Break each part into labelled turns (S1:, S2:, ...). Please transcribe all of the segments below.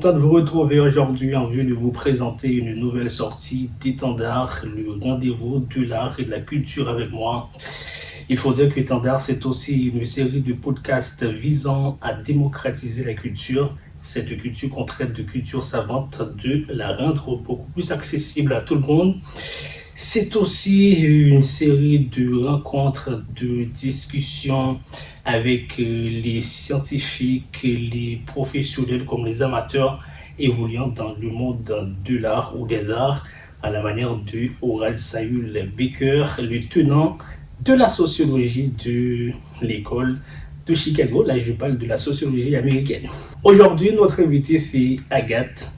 S1: content de vous retrouver aujourd'hui en vue de vous présenter une nouvelle sortie d'Étendard, le rendez-vous de l'art et de la culture avec moi. Il faut dire que Étendard, c'est aussi une série de podcasts visant à démocratiser la culture. Cette culture qu'on traite de culture savante, de la rendre beaucoup plus accessible à tout le monde. C'est aussi une série de rencontres, de discussions avec les scientifiques, les professionnels comme les amateurs évoluant dans le monde de l'art ou des arts à la manière de Oral Saül Baker, le tenant de la sociologie de l'école de Chicago. Là, je parle de la sociologie américaine. Aujourd'hui, notre invité, c'est Agathe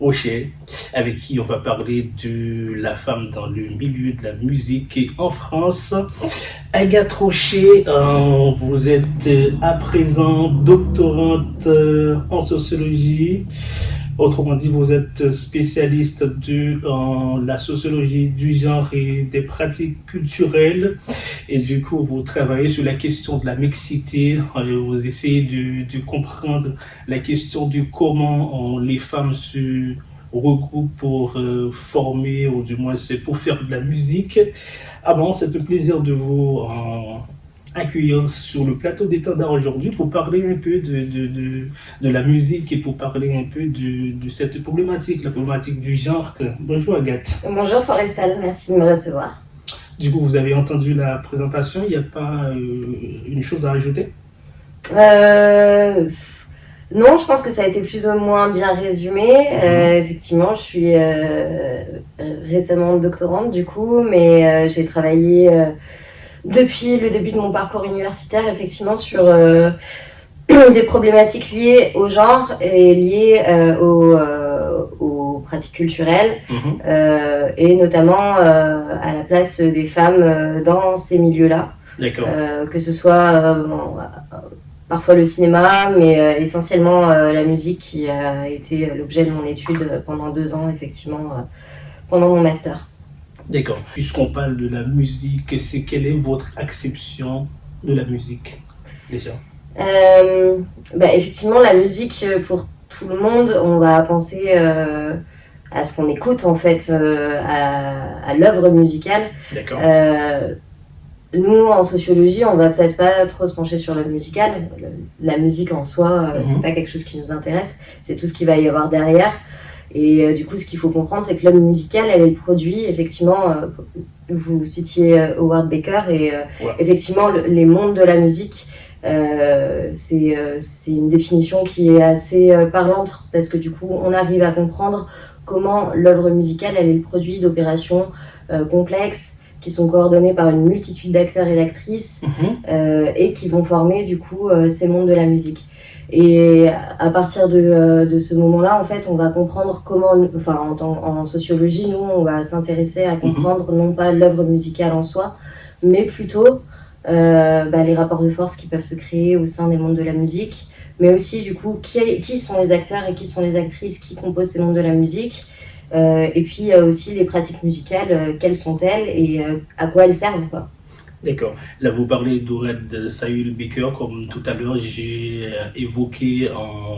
S1: Rocher, avec qui on va parler de la femme dans le milieu de la musique en France. Agathe Rocher, vous êtes à présent doctorante en sociologie. Autrement dit, vous êtes spécialiste de la sociologie du genre et des pratiques culturelles. Et du coup, vous travaillez sur la question de la mixité. Vous essayez de comprendre la question de comment les femmes se regroupent pour former, ou du moins c'est pour faire de la musique. Ah bon, c'est un plaisir de vous accueillir sur le plateau d'Étendard aujourd'hui pour parler un peu de la musique et pour parler un peu de cette problématique, la problématique du genre. Bonjour Agathe.
S2: Bonjour Forestal, merci de me recevoir.
S1: Du coup, vous avez entendu la présentation, il n'y a pas une chose à rajouter?
S2: Non, je pense que ça a été plus ou moins bien résumé. Effectivement, je suis récemment doctorante du coup, mais j'ai travaillé depuis le début de mon parcours universitaire, effectivement, sur des problématiques liées au genre et liées aux pratiques culturelles, et notamment à la place des femmes dans ces milieux-là.
S1: D'accord.
S2: Que ce soit parfois le cinéma, mais essentiellement la musique qui a été l'objet de mon étude pendant 2 ans, effectivement, pendant mon master.
S1: D'accord. Puisqu'on parle de la musique, quelle est votre acception de la musique, déjà?
S2: Effectivement, la musique, pour tout le monde, on va penser à ce qu'on écoute, en fait, à l'œuvre musicale.
S1: D'accord.
S2: Nous, en sociologie, on va peut-être pas trop se pencher sur le musical. La musique en soi, c'est pas quelque chose qui nous intéresse, c'est tout ce qu'il va y avoir derrière. Et du coup, ce qu'il faut comprendre, c'est que l'œuvre musicale, elle est le produit, effectivement, vous citiez Howard Baker, et effectivement, les mondes de la musique, c'est une définition qui est assez parlante, parce que du coup, on arrive à comprendre comment l'œuvre musicale, elle est le produit d'opérations complexes, qui sont coordonnées par une multitude d'acteurs et d'actrices, et qui vont former, du coup, ces mondes de la musique. Et à partir de ce moment-là, en fait, on va comprendre comment, en sociologie, nous, on va s'intéresser à comprendre non pas l'œuvre musicale en soi, mais plutôt les rapports de force qui peuvent se créer au sein des mondes de la musique, mais aussi, du coup, qui sont les acteurs et qui sont les actrices qui composent ces mondes de la musique, et puis aussi les pratiques musicales, quelles sont-elles et à quoi elles servent, quoi.
S1: D'accord. Là, vous parlez d'Oral Saül Baker, comme tout à l'heure, j'ai évoqué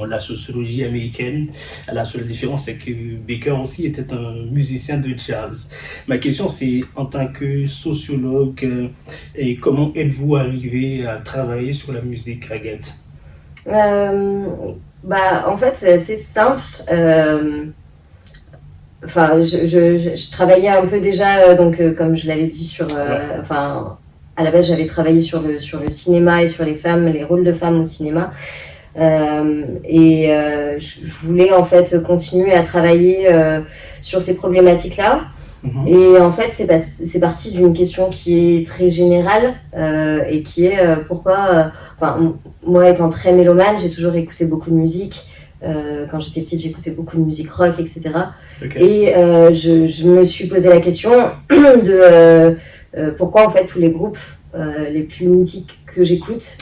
S1: la sociologie américaine. La seule différence, c'est que Baker aussi était un musicien de jazz. Ma question, c'est, en tant que sociologue, et comment êtes-vous arrivé à travailler sur la musique, Agathe?
S2: En fait, c'est assez simple. Je travaillais un peu déjà, comme je l'avais dit, à la base, j'avais travaillé sur le cinéma et sur les femmes, les rôles de femmes au cinéma. Je voulais en fait continuer à travailler sur ces problématiques-là. Et en fait, c'est parti d'une question qui est très générale, et qui est pourquoi... moi, étant très mélomane, j'ai toujours écouté beaucoup de musique. Quand j'étais petite, j'écoutais beaucoup de musique rock, etc. Okay. Et je me suis posé la question de pourquoi en fait tous les groupes les plus mythiques que j'écoute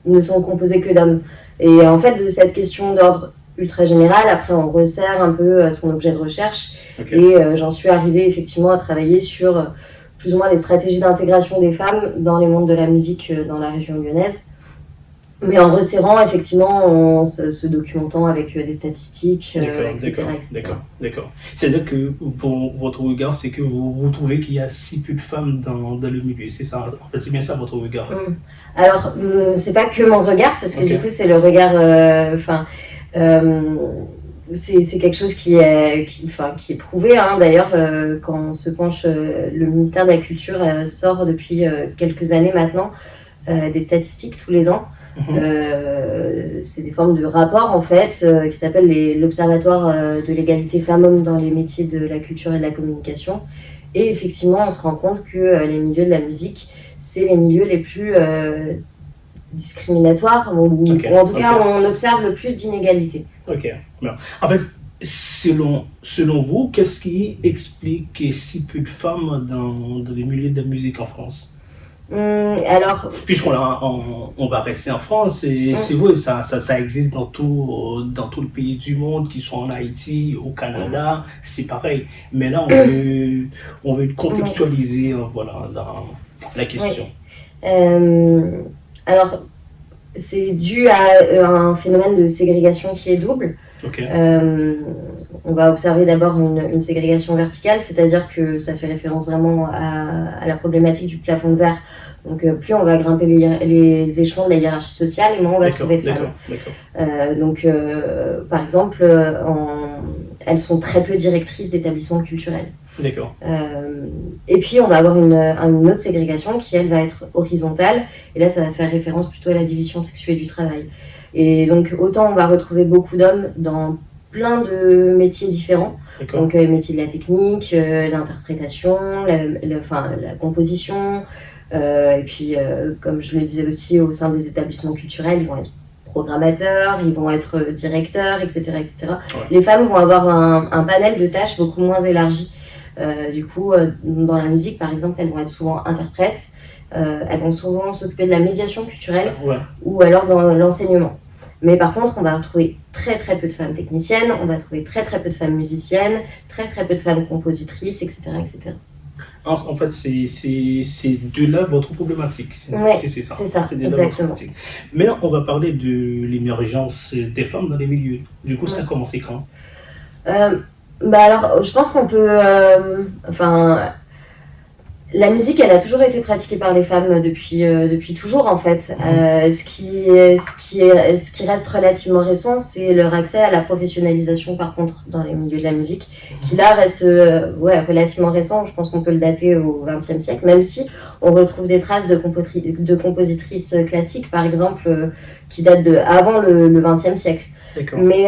S2: ne sont composés que d'hommes. Et en fait, de cette question d'ordre ultra général, après on resserre un peu son objet de recherche, et j'en suis arrivée effectivement à travailler sur plus ou moins les stratégies d'intégration des femmes dans les mondes de la musique dans la région lyonnaise. Mais en resserrant, effectivement, en se documentant avec des statistiques, etc., etc.
S1: D'accord. C'est-à-dire que votre regard, c'est que vous trouvez qu'il y a si peu de femmes dans le milieu, c'est ça? En fait, c'est bien ça votre regard.
S2: Alors, c'est pas que mon regard, parce que du coup, c'est le regard... c'est quelque chose qui est prouvé. Hein. D'ailleurs, quand on se penche, le ministère de la Culture sort depuis quelques années maintenant des statistiques tous les ans. C'est des formes de rapports en fait qui s'appellent l'Observatoire de l'égalité femmes-hommes dans les métiers de la culture et de la communication. Et effectivement, on se rend compte que les milieux de la musique, c'est les milieux les plus discriminatoires, ou en tout cas, on observe le plus d'inégalités.
S1: Ok. En fait, selon vous, qu'est-ce qui explique qu'il y ait si peu de femmes dans les milieux de la musique en France?
S2: Alors,
S1: puisqu'on va rester en France, et c'est vrai, ça existe dans tout le pays du monde, qu'ils soient en Haïti, au Canada, c'est pareil. Mais là, on veut contextualiser voilà, dans la question.
S2: Alors, c'est dû à un phénomène de ségrégation qui est double. On va observer d'abord une ségrégation verticale, c'est-à-dire que ça fait référence vraiment à la problématique du plafond de verre. Donc plus on va grimper les échelons de la hiérarchie sociale, moins on va trouver de femmes. Par exemple, elles sont très peu directrices d'établissements culturels.
S1: D'accord.
S2: Et puis on va avoir une autre ségrégation qui, elle, va être horizontale. Et là, ça va faire référence plutôt à la division sexuée du travail. Et donc, autant on va retrouver beaucoup d'hommes dans plein de métiers différents. Donc, les métiers de la technique, l'interprétation, la composition. Et puis, comme je le disais aussi, au sein des établissements culturels, ils vont être programmateurs, ils vont être directeurs, etc. etc. Ouais. Les femmes vont avoir un panel de tâches beaucoup moins élargi. Du coup, dans la musique, par exemple, elles vont être souvent interprètes. Elles vont souvent s'occuper de la médiation culturelle ou alors dans l'enseignement. Mais par contre, on va retrouver très très peu de femmes techniciennes, on va trouver très très peu de femmes musiciennes, très très peu de femmes compositrices, etc. etc.
S1: En fait, c'est de là votre problématique. C'est ça.
S2: C'est ça, exactement.
S1: Mais là, on va parler de l'émergence des femmes dans les milieux. Du coup, ça a commencé quand?
S2: Alors, je pense qu'on peut... la musique, elle a toujours été pratiquée par les femmes depuis toujours, en fait. Ce qui reste relativement récent, c'est leur accès à la professionnalisation, par contre, dans les milieux de la musique, qui là reste relativement récent. Je pense qu'on peut le dater au XXe siècle, même si on retrouve des traces de compositrices classiques, par exemple, qui datent avant le XXe siècle.
S1: D'accord.
S2: Mais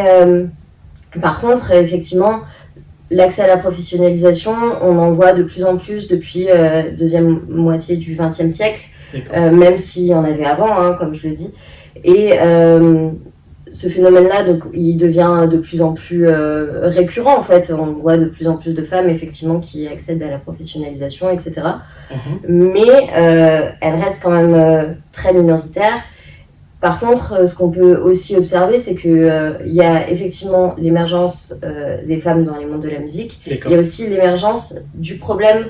S2: par contre, effectivement... L'accès à la professionnalisation, on en voit de plus en plus depuis deuxième moitié du XXe siècle, même s'il y en avait avant, hein, comme je le dis. Et ce phénomène-là, donc, il devient de plus en plus récurrent, en fait. On voit de plus en plus de femmes, effectivement, qui accèdent à la professionnalisation, etc. Mais elles restent quand même très minoritaires. Par contre, ce qu'on peut aussi observer, c'est qu'il y a effectivement l'émergence des femmes dans les mondes de la musique. Il y a aussi l'émergence du problème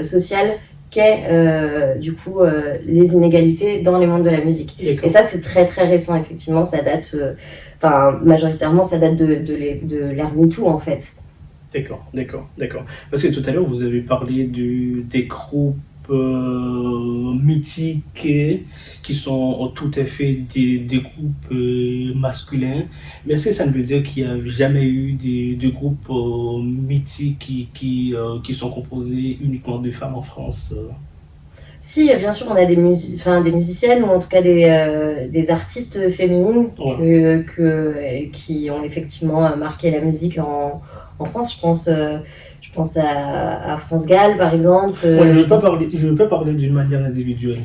S2: social qu'est du coup les inégalités dans les mondes de la musique. Et ça, c'est très très récent, effectivement. Ça date, majoritairement, ça date de l'ère MeToo, en fait.
S1: D'accord. Parce que tout à l'heure, vous avez parlé des groupes mythiques qui sont tout à fait des groupes masculins, mais est-ce que ça ne veut dire qu'il n'y a jamais eu des groupes mythiques qui sont composés uniquement de femmes en France?
S2: Si, bien sûr, on a des musiciennes ou en tout cas des artistes féminines qui ont effectivement marqué la musique en France. Je pense à France Gall, par exemple.
S1: Je ne veux pas parler d'une manière individuelle.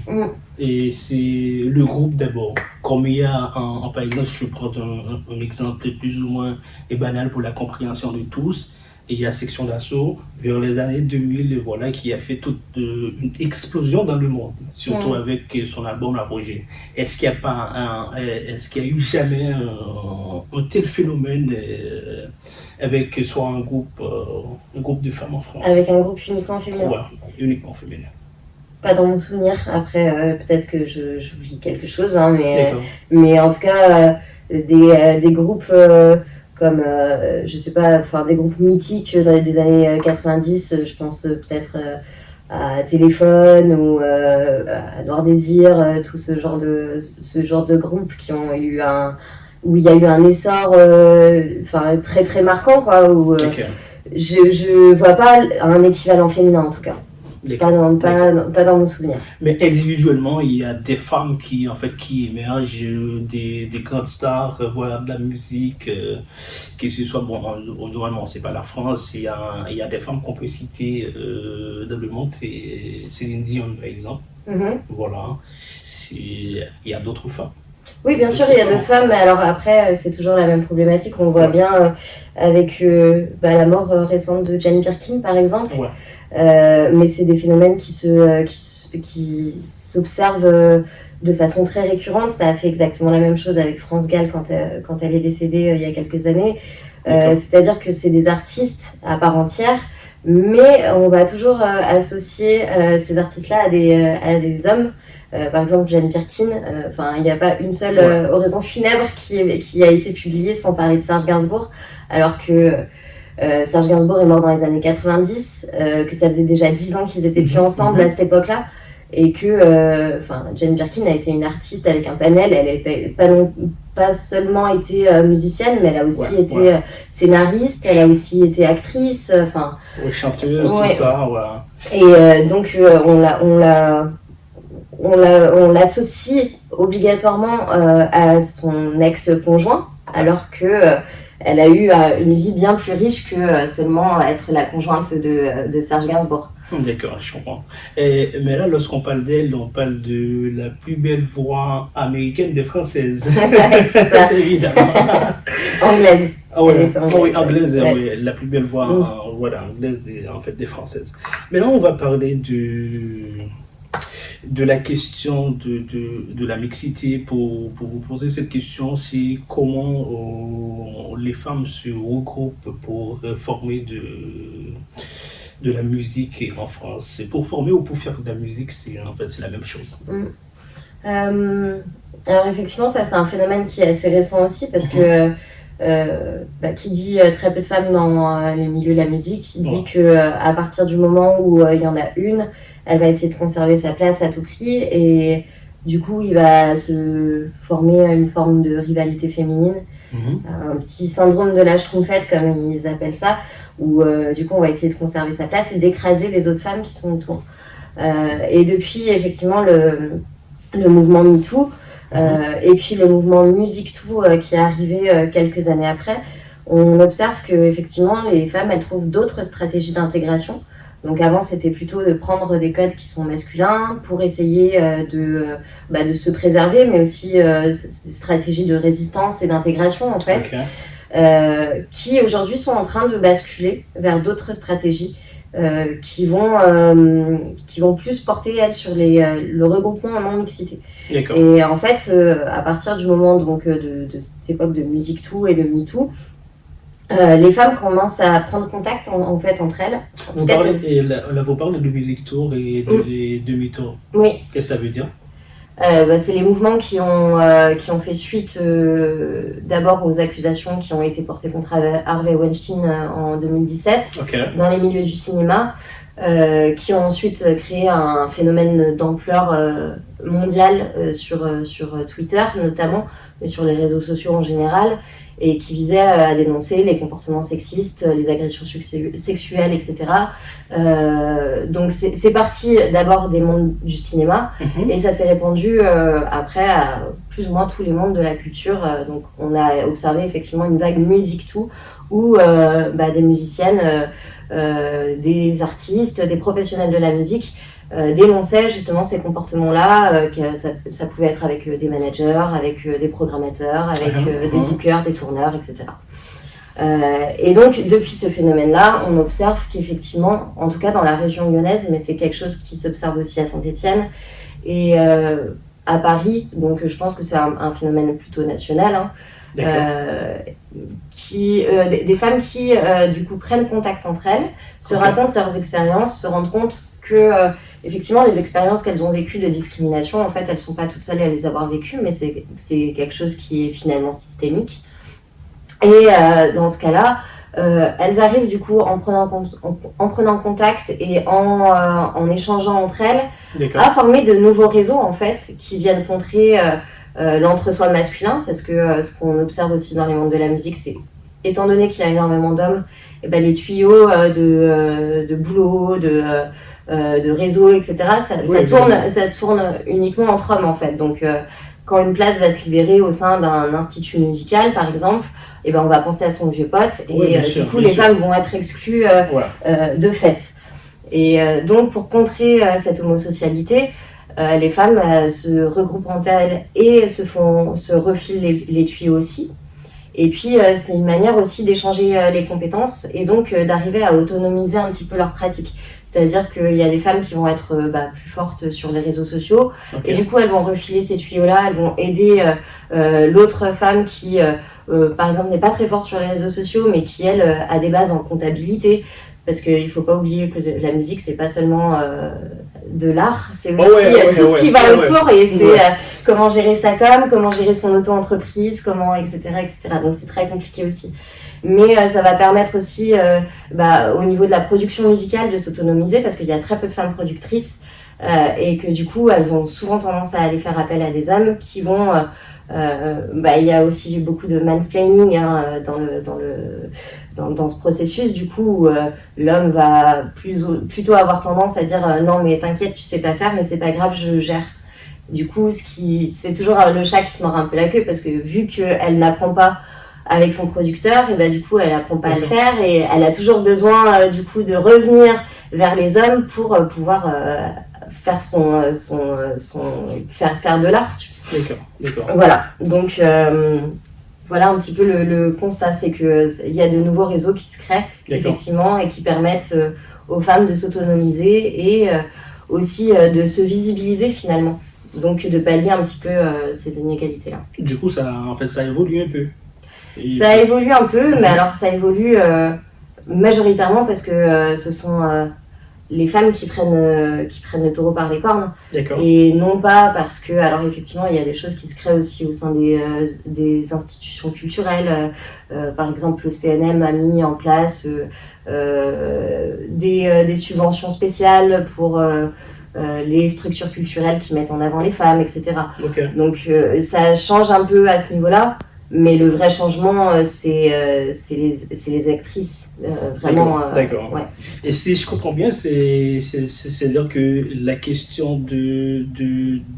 S1: Et c'est le groupe d'abord. Comme il y a, par exemple, je vais prendre un exemple plus ou moins banal pour la compréhension de tous. Et il y a Section d'Assaut vers les années 2000, qui a fait toute une explosion dans le monde, surtout avec son album Apogée. Est-ce qu'il y a eu jamais un tel phénomène avec soit un groupe de femmes en France?
S2: Avec un groupe uniquement féminin.
S1: Ouais, uniquement féminin.
S2: Pas dans mon souvenir. Après, peut-être que j'oublie quelque chose, hein,
S1: D'accord.
S2: mais en tout cas, des groupes comme, je sais pas, enfin des groupes mythiques dans les années 90, je pense peut-être à Téléphone ou à Noir Désir, tout ce genre de groupes qui ont eu où il y a eu un essor très très marquant, quoi, où
S1: Ok.
S2: je vois pas un équivalent féminin en tout cas.
S1: D'accord.
S2: Pas dans mon souvenir.
S1: Mais individuellement, il y a des femmes qui, en fait, qui émergent, des grandes stars, voilà, de la musique, que ce soit, bon, normalement, c'est pas la France, il y a des femmes qu'on peut citer dans le monde, c'est Céline Dion, par exemple. Voilà. Il y a d'autres femmes.
S2: Oui, bien sûr, il y a d'autres femmes, mais alors après, c'est toujours la même problématique. On voit bien avec la mort récente de Jane Birkin, par exemple.
S1: Ouais.
S2: Mais c'est des phénomènes qui s'observent de façon très récurrente. Ça a fait exactement la même chose avec France Gall quand elle est décédée il y a quelques années. C'est-à-dire que c'est des artistes à part entière, mais on va toujours associer ces artistes-là à des hommes. Par exemple, Jane Birkin, il n'y a pas une seule oraison funèbre qui a été publiée sans parler de Serge Gainsbourg, alors que Serge Gainsbourg est mort dans les années 90, que ça faisait déjà 10 ans qu'ils étaient plus ensemble à cette époque-là, et que Jane Birkin a été une artiste avec un panel. Elle n'a pas seulement été musicienne, mais elle a aussi été scénariste, elle a aussi été actrice,
S1: chanteuse, tout ça, voilà.
S2: Et donc on l'associe obligatoirement à son ex-conjoint, alors que elle a eu une vie bien plus riche que seulement être la conjointe de Serge Gainsbourg.
S1: D'accord, je comprends. Mais là, lorsqu'on parle d'elle, on parle de la plus belle voix américaine des Françaises.
S2: C'est ça.
S1: Évidemment.
S2: Anglaise.
S1: Oui, anglaise, oui, la plus belle voix anglaise des Françaises. Maintenant, on va parler de la question de la mixité. Pour vous poser cette question, c'est comment les femmes se regroupent pour former de la musique en France. Pour former ou pour faire de la musique, c'est la même chose.
S2: Alors effectivement, ça c'est un phénomène qui est assez récent aussi, parce que qui dit très peu de femmes dans les milieux de la musique, qui dit que à partir du moment où il y en a une, elle va essayer de conserver sa place à tout prix, et du coup il va se former une forme de rivalité féminine, un petit syndrome de la Schtroumpfette comme ils appellent ça, où du coup on va essayer de conserver sa place et d'écraser les autres femmes qui sont autour. Et depuis effectivement le mouvement MeToo, et puis le mouvement MusicToo qui est arrivé quelques années après, on observe que effectivement les femmes elles trouvent d'autres stratégies d'intégration. Donc avant c'était plutôt de prendre des codes qui sont masculins pour essayer de se préserver, mais aussi des stratégies de résistance et d'intégration en fait, qui aujourd'hui sont en train de basculer vers d'autres stratégies qui vont plus porter elles sur le regroupement en non-mixité. Et en fait, à partir du moment donc de cette époque de MusicToo et de MeToo, les femmes commencent à prendre contact en fait entre elles.
S1: Vous parlez de MusicToo et de MeToo.
S2: Oui.
S1: Qu'est-ce que ça veut dire?
S2: C'est les mouvements qui ont fait suite d'abord aux accusations qui ont été portées contre Harvey Weinstein en 2017 dans les milieux du cinéma, qui ont ensuite créé un phénomène d'ampleur mondiale sur Twitter notamment, mais sur les réseaux sociaux en général, et qui visait à dénoncer les comportements sexistes, les agressions sexuelles, etc. Donc c'est parti d'abord des mondes du cinéma, et ça s'est répandu après à plus ou moins tous les mondes de la culture. Donc on a observé effectivement une vague MusicToo où des musiciennes, des artistes, des professionnels de la musique dénonçaient justement ces comportements-là, que ça pouvait être avec des managers, avec des programmateurs, avec des bookers, des tourneurs, etc. Et donc, depuis ce phénomène-là, on observe qu'effectivement, en tout cas dans la région lyonnaise, mais c'est quelque chose qui s'observe aussi à Saint-Étienne et à Paris, donc je pense que c'est un phénomène plutôt national, des femmes qui du coup prennent contact entre elles, se racontent leurs expériences, se rendent compte que effectivement, les expériences qu'elles ont vécues de discrimination, en fait, elles ne sont pas toutes seules à les avoir vécues, mais c'est quelque chose qui est finalement systémique. Et dans ce cas-là, elles arrivent du coup en prenant contact et en échangeant entre elles à former de nouveaux réseaux en fait qui viennent contrer l'entre-soi masculin, parce que ce qu'on observe aussi dans les mondes de la musique, c'est étant donné qu'il y a énormément d'hommes, et ben les tuyaux de boulot, de réseau, etc. Ça tourne uniquement entre hommes en fait. Donc quand une place va se libérer au sein d'un institut musical par exemple, et ben on va penser à son vieux pote et du coup les femmes vont être exclues de fait. Et donc pour contrer cette homosocialité, les femmes se regroupent entre elles et se refilent les tuyaux aussi. Et puis c'est une manière aussi d'échanger les compétences et donc d'arriver à autonomiser un petit peu leur pratique. C'est-à-dire qu'il y a des femmes qui vont être plus fortes sur les réseaux sociaux et du coup elles vont refiler ces tuyaux-là, elles vont aider l'autre femme qui par exemple n'est pas très forte sur les réseaux sociaux mais qui elle a des bases en comptabilité. Parce qu'il ne faut pas oublier que la musique, c'est pas seulement de l'art, c'est aussi tout ce qui va autour et c'est comment gérer sa com, comment gérer son auto-entreprise, etc. Donc c'est très compliqué aussi. Mais ça va permettre aussi, au niveau de la production musicale, de s'autonomiser parce qu'il y a très peu de femmes productrices et que du coup, elles ont souvent tendance à aller faire appel à des hommes qui vont... il y a aussi beaucoup de mansplaining dans ce processus du coup où l'homme va plutôt avoir tendance à dire non mais t'inquiète tu sais pas faire mais c'est pas grave je gère. Du coup c'est toujours le chat qui se mord un peu la queue parce que vu qu'elle n'apprend pas avec son producteur et du coup elle apprend pas à le faire et elle a toujours besoin du coup de revenir vers les hommes pour pouvoir faire faire de l'art.
S1: D'accord.
S2: Voilà, donc voilà un petit peu le constat, c'est qu'il y a de nouveaux réseaux qui se créent effectivement et qui permettent aux femmes de s'autonomiser et aussi de se visibiliser finalement, donc de pallier un petit peu ces inégalités-là.
S1: Du coup, ça évolue un peu.
S2: Ça évolue un peu, mais alors ça évolue majoritairement parce que ce sont... les femmes qui prennent le taureau par les cornes. Et non pas parce que, alors effectivement il y a des choses qui se créent aussi au sein des institutions culturelles, par exemple le CNM a mis en place des subventions spéciales pour les structures culturelles qui mettent en avant les femmes, etc. Donc ça change un peu à ce niveau-là. Mais le vrai changement, c'est les actrices, vraiment.
S1: D'accord. Et si je comprends bien, c'est-à-dire que la question de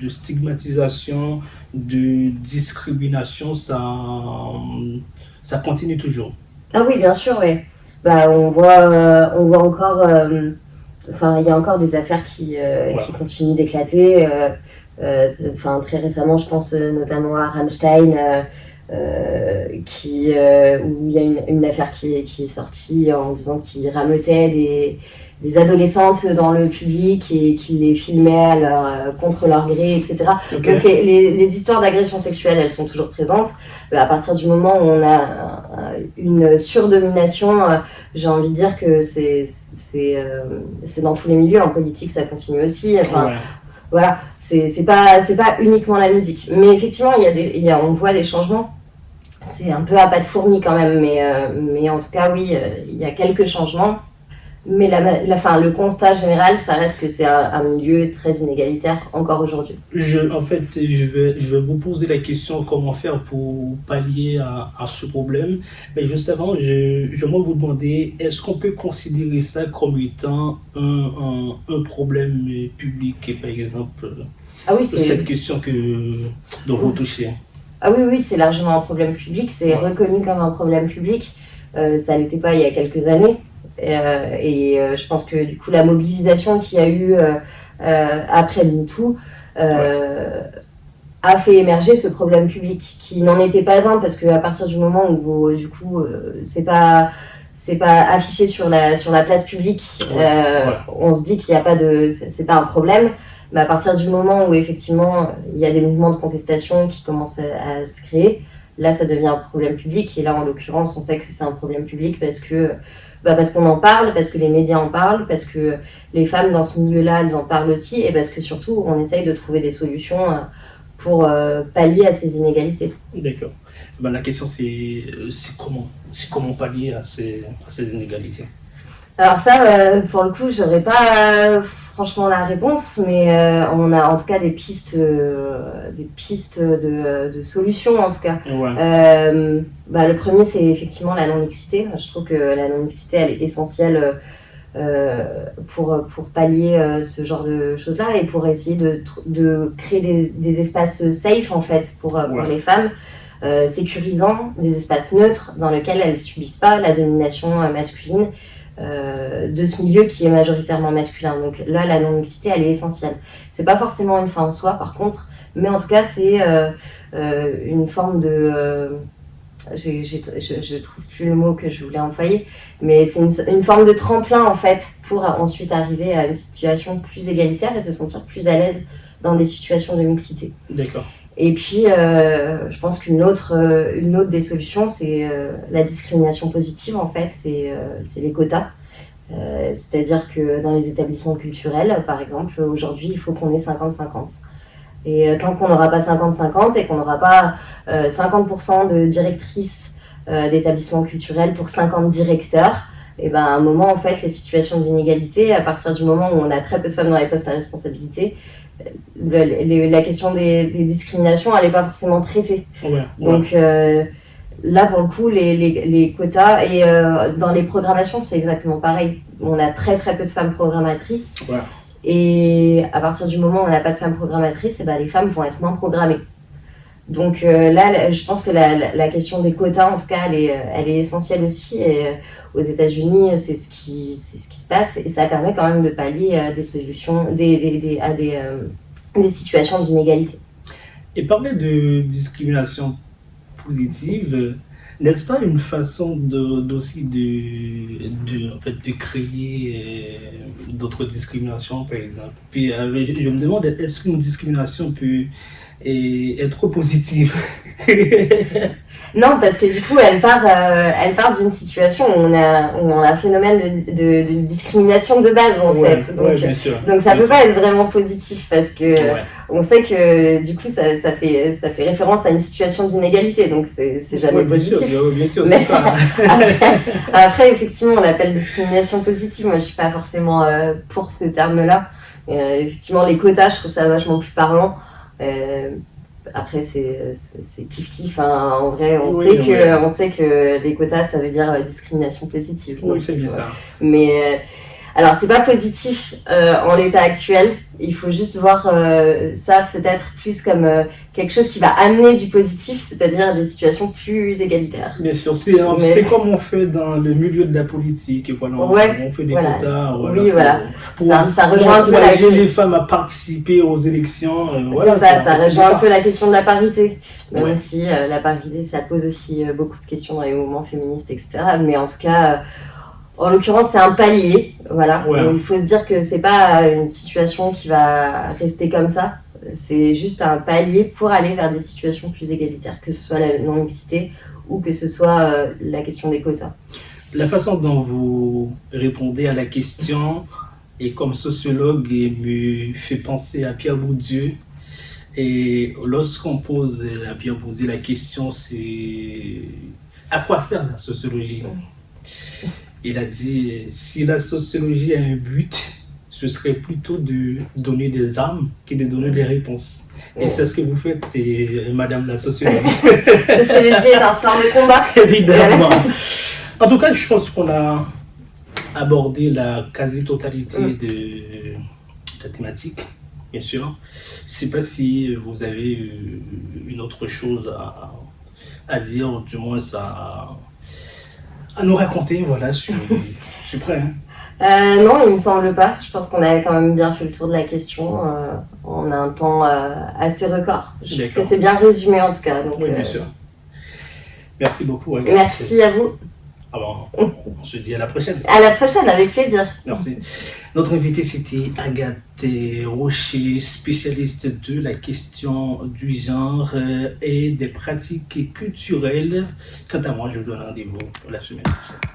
S1: stigmatisation, de discrimination, ça continue toujours. Ah
S2: oui, bien sûr, oui. On voit encore... il y a encore des affaires qui continuent d'éclater. Très récemment, je pense notamment à Rammstein... où il y a une affaire qui est sortie en disant qu'il rameutait des adolescentes dans le public et qu'il les filmait contre leur gré, etc. Donc les histoires d'agression sexuelle, elles sont toujours présentes. À partir du moment où on a une surdomination, j'ai envie de dire que c'est dans tous les milieux. En politique, ça continue aussi. Voilà, c'est pas uniquement la musique. Mais effectivement, on voit des changements. C'est un peu à pas de fourmi quand même, mais en tout cas, oui, il y a quelques changements. Mais le constat général, ça reste que c'est un milieu très inégalitaire encore aujourd'hui.
S1: Je vais vous poser la question comment faire pour pallier à ce problème. Mais juste avant, j'aimerais vous demander, est-ce qu'on peut considérer ça comme étant un problème public, par exemple?
S2: Ah oui, c'est
S1: cette question dont vous touchez.
S2: Ah oui, c'est largement un problème public, c'est reconnu comme un problème public. Ça n'était pas il y a quelques années. Et je pense que du coup la mobilisation qu'il y a eu après MeToo a fait émerger ce problème public qui n'en était pas un parce qu'à partir du moment où du coup c'est pas affiché sur la place publique, on se dit qu'il n'y a pas c'est pas un problème. Mais à partir du moment où effectivement il y a des mouvements de contestation qui commencent à se créer, là ça devient un problème public. Et là en l'occurrence on sait que c'est un problème public parce que Parce qu'on en parle, parce que les médias en parlent, parce que les femmes dans ce milieu-là, elles en parlent aussi, et parce que surtout, on essaye de trouver des solutions pour pallier à ces inégalités.
S1: D'accord. La question, c'est comment pallier à ces inégalités.
S2: Alors ça, pour le coup, j'aurais pas franchement la réponse, mais on a en tout cas des pistes de solutions en tout cas.
S1: Ouais.
S2: Le premier, c'est effectivement la non-mixité. Je trouve que la non-mixité, elle est essentielle pour pallier ce genre de choses-là et pour essayer de créer des espaces safe en fait pour les femmes, sécurisants, des espaces neutres dans lesquels elles subissent pas la domination masculine de ce milieu qui est majoritairement masculin. Donc là, la non-mixité, elle est essentielle. C'est pas forcément une fin en soi, par contre, mais en tout cas, c'est une forme de... je trouve plus le mot que je voulais employer, mais c'est une forme de tremplin, en fait, pour ensuite arriver à une situation plus égalitaire et se sentir plus à l'aise dans des situations de mixité.
S1: D'accord.
S2: Et puis, je pense qu'une autre des solutions, c'est la discrimination positive, en fait, c'est les quotas. C'est-à-dire que dans les établissements culturels, par exemple, aujourd'hui, il faut qu'on ait 50-50. Et tant qu'on n'aura pas 50-50 et qu'on n'aura pas 50% de directrices d'établissements culturels pour 50 directeurs, et ben à un moment, en fait, les situations d'inégalité, à partir du moment où on a très peu de femmes dans les postes à responsabilité, la question des discriminations, elle n'est pas forcément traitée.
S1: Ouais.
S2: Donc là, pour le coup, les quotas, et dans les programmations, c'est exactement pareil. On a très très peu de femmes programmatrices.
S1: Ouais.
S2: Et à partir du moment où on n'a pas de femmes programmatrices, et ben, les femmes vont être moins programmées. Donc là, je pense que la question des quotas, en tout cas, elle est essentielle aussi. Et aux États-Unis, c'est ce qui se passe. Et ça permet quand même de pallier des solutions, à des situations d'inégalité.
S1: Et parler de discrimination positive, n'est-ce pas une façon aussi de créer d'autres discriminations, par exemple? Puis je me demande, est-ce qu'une discrimination peut être positive?
S2: Non, parce que du coup, elle part d'une situation où on a un phénomène de discrimination de base, en fait. Donc,
S1: bien sûr.
S2: Donc ça peut pas être vraiment positif, parce que on sait que du coup, ça fait référence à une situation d'inégalité, donc c'est jamais positif.
S1: Bien sûr,
S2: mais
S1: c'est ça.
S2: après, effectivement, on l'appelle discrimination positive. Moi, je suis pas forcément pour ce terme-là. Effectivement, les quotas, je trouve ça vachement plus parlant. Après, c'est kiff-kiff. Hein. En vrai, on sait que les quotas, ça veut dire discrimination positive.
S1: Oui, c'est bien ça.
S2: Mais alors, c'est pas positif en l'état actuel. Il faut juste voir ça peut-être plus comme quelque chose qui va amener du positif, c'est-à-dire des situations plus égalitaires.
S1: Bien sûr, c'est comme on fait dans le milieu de la politique. Voilà, on fait des quotas.
S2: Oui, voilà. Ça rejoint un peu
S1: les femmes à participer aux élections.
S2: C'est ça rejoint un peu la question de la parité. Même si la parité, ça pose aussi beaucoup de questions dans les mouvements féministes, etc. Mais en tout cas... en l'occurrence, c'est un palier, voilà.
S1: Ouais.
S2: Il faut se dire que c'est pas une situation qui va rester comme ça. C'est juste un palier pour aller vers des situations plus égalitaires, que ce soit la non-mixité ou que ce soit la question des quotas.
S1: La façon dont vous répondez à la question, et comme sociologue, me fait penser à Pierre Bourdieu. Et lorsqu'on pose à Pierre Bourdieu la question, c'est à quoi sert la sociologie? Il a dit, si la sociologie a un but, ce serait plutôt de donner des armes que de donner des réponses. Et c'est ce que vous faites, madame la sociologie.
S2: Sociologie est un sport de combat.
S1: Évidemment. En tout cas, je pense qu'on a abordé la quasi-totalité de la thématique, bien sûr. Je ne sais pas si vous avez une autre chose à dire, ou du moins à nous raconter, voilà, je suis prêt. Hein.
S2: Non, il me semble pas. Je pense qu'on a quand même bien fait le tour de la question. On a un temps assez record. Je trouve que c'est bien résumé en tout cas. Donc,
S1: oui, bien sûr. Merci beaucoup. Agathe.
S2: Merci à vous.
S1: Alors, on se dit à la prochaine.
S2: À la prochaine, avec plaisir.
S1: Merci. Notre invité, c'était Agathe Rocher, spécialiste de la question du genre et des pratiques culturelles. Quant à moi, je vous donne rendez-vous pour la semaine prochaine.